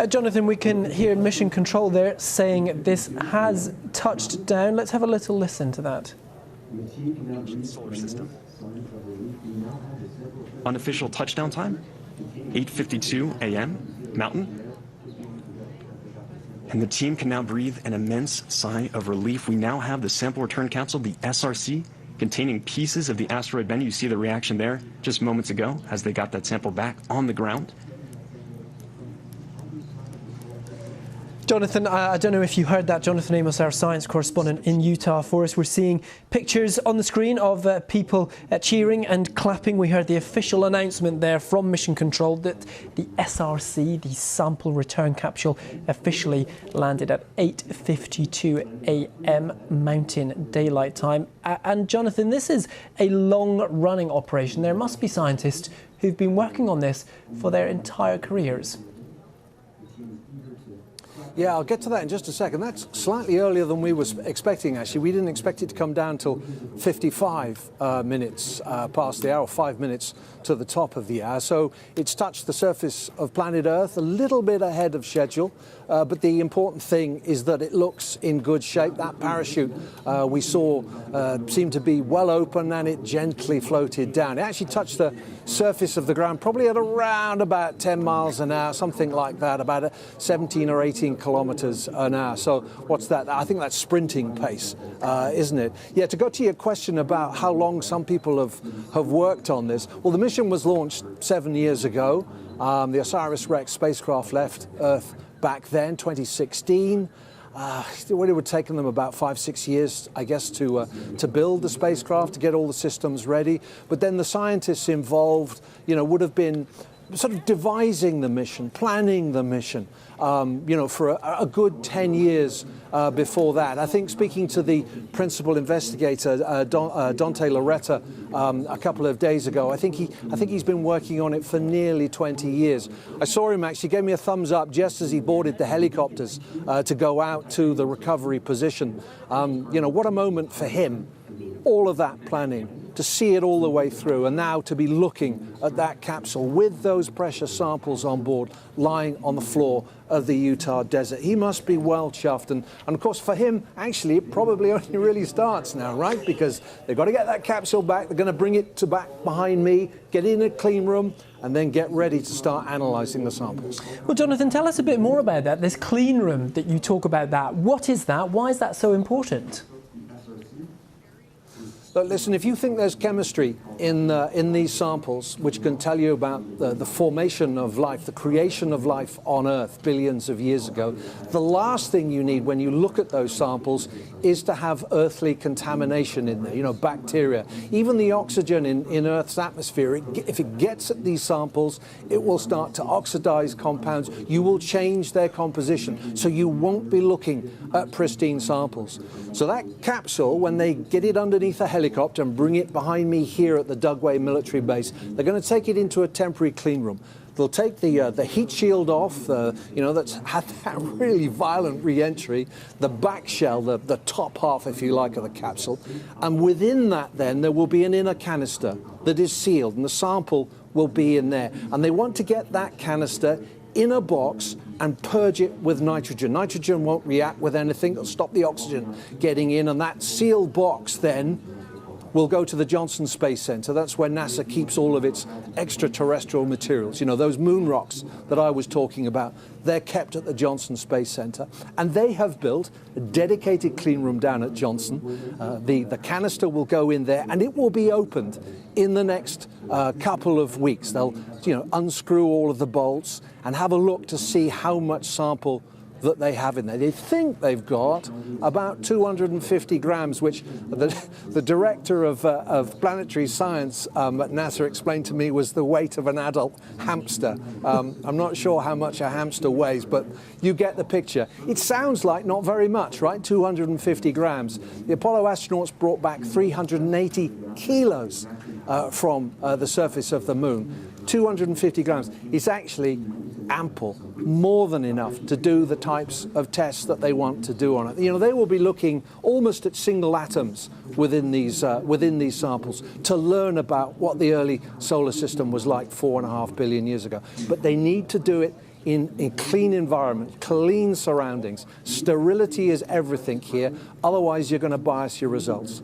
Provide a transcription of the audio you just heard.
Jonathan, we can hear Mission Control there saying this has touched down. Let's have a little listen to that. Solar system. Unofficial touchdown time, 8:52 a.m. Mountain. And the team can now breathe an immense sigh of relief. We now have the sample return capsule, the SRC, containing pieces of the asteroid Bennu. You see the reaction there just moments ago as they got that sample back on the ground. Jonathan, I don't know if you heard that. Jonathan Amos, our science correspondent in Utah for us. We're seeing pictures on the screen of people cheering and clapping. We heard the official announcement there from Mission Control that the SRC, the sample return capsule, officially landed at 8:52 a.m. Mountain Daylight Time. And Jonathan, this is a long-running operation. There must be scientists who've been working on this for their entire careers. Yeah, I'll get to that in just a second. That's slightly earlier than we were expecting, actually. We didn't expect it to come down till 55 minutes past the hour, 5 minutes to the top of the hour. So it's touched the surface of planet Earth a little bit ahead of schedule. But the important thing is that it looks in good shape. That parachute we saw seemed to be well open, and it gently floated down. It actually touched the surface of the ground probably at around about 10 miles an hour, something like that, about 17 or 18 kilometers an hour. So what's that? I think that's sprinting pace, isn't it? Yeah, to go to your question about how long some people have worked on this. Well, the mission was launched 7 years ago. The Osiris-Rex spacecraft left Earth back then, 2016. It would have taken them about 5-6 years, I guess, to build the spacecraft, to get all the systems ready. But then the scientists involved, would have been sort of devising the mission, planning the mission, for a good 10 years before that. I think speaking to the principal investigator, Dante Loretta, a couple of days ago, I think he's been working on it for nearly 20 years. I saw him actually, gave me a thumbs up just as he boarded the helicopters to go out to the recovery position. What a moment for him. All of that planning, to see it all the way through, and now to be looking at that capsule with those precious samples on board lying on the floor of the Utah desert. He must be well chuffed. And of course, for him, actually, it probably only really starts now, right? Because they've got to get that capsule back. They're going to bring it back behind me, get in a clean room, and then get ready to start analysing the samples. Well, Jonathan, tell us a bit more about that, this clean room that you talk about that. What is that? Why is that so important? But listen, if you think there's chemistry in these samples which can tell you about the formation of life, the creation of life on Earth billions of years ago, the last thing you need when you look at those samples is to have earthly contamination in there, bacteria. Even the oxygen in Earth's atmosphere, if it gets at these samples, it will start to oxidize compounds. You will change their composition, so you won't be looking at pristine samples. So that capsule, when they get it underneath a helicopter and bring it behind me here at the Dugway military base, they're going to take it into a temporary clean room. They'll take the heat shield off, that's had that really violent re-entry, the back shell, the top half, if you like, of the capsule. And within that, then, there will be an inner canister that is sealed, and the sample will be in there. And they want to get that canister in a box and purge it with nitrogen. Nitrogen won't react with anything. It'll stop the oxygen getting in, and that sealed box then will go to the Johnson Space Center. That's where NASA keeps all of its extraterrestrial materials. Those moon rocks that I was talking about, they're kept at the Johnson Space Center. And they have built a dedicated clean room down at Johnson. The canister will go in there, and it will be opened in the next couple of weeks. They'll unscrew all of the bolts and have a look to see how much sample that they have in there. They think they've got about 250 grams, which the director of planetary science at NASA explained to me was the weight of an adult hamster. I'm not sure how much a hamster weighs, but you get the picture. It sounds like not very much, right? 250 grams. The Apollo astronauts brought back 380 kilos from the surface of the moon. 250 grams. It's actually ample, more than enough to do the types of tests that they want to do on it. They will be looking almost at single atoms within these samples to learn about what the early solar system was like 4.5 billion years ago. But they need to do it in clean environment, clean surroundings. Sterility is everything here, otherwise you're going to bias your results.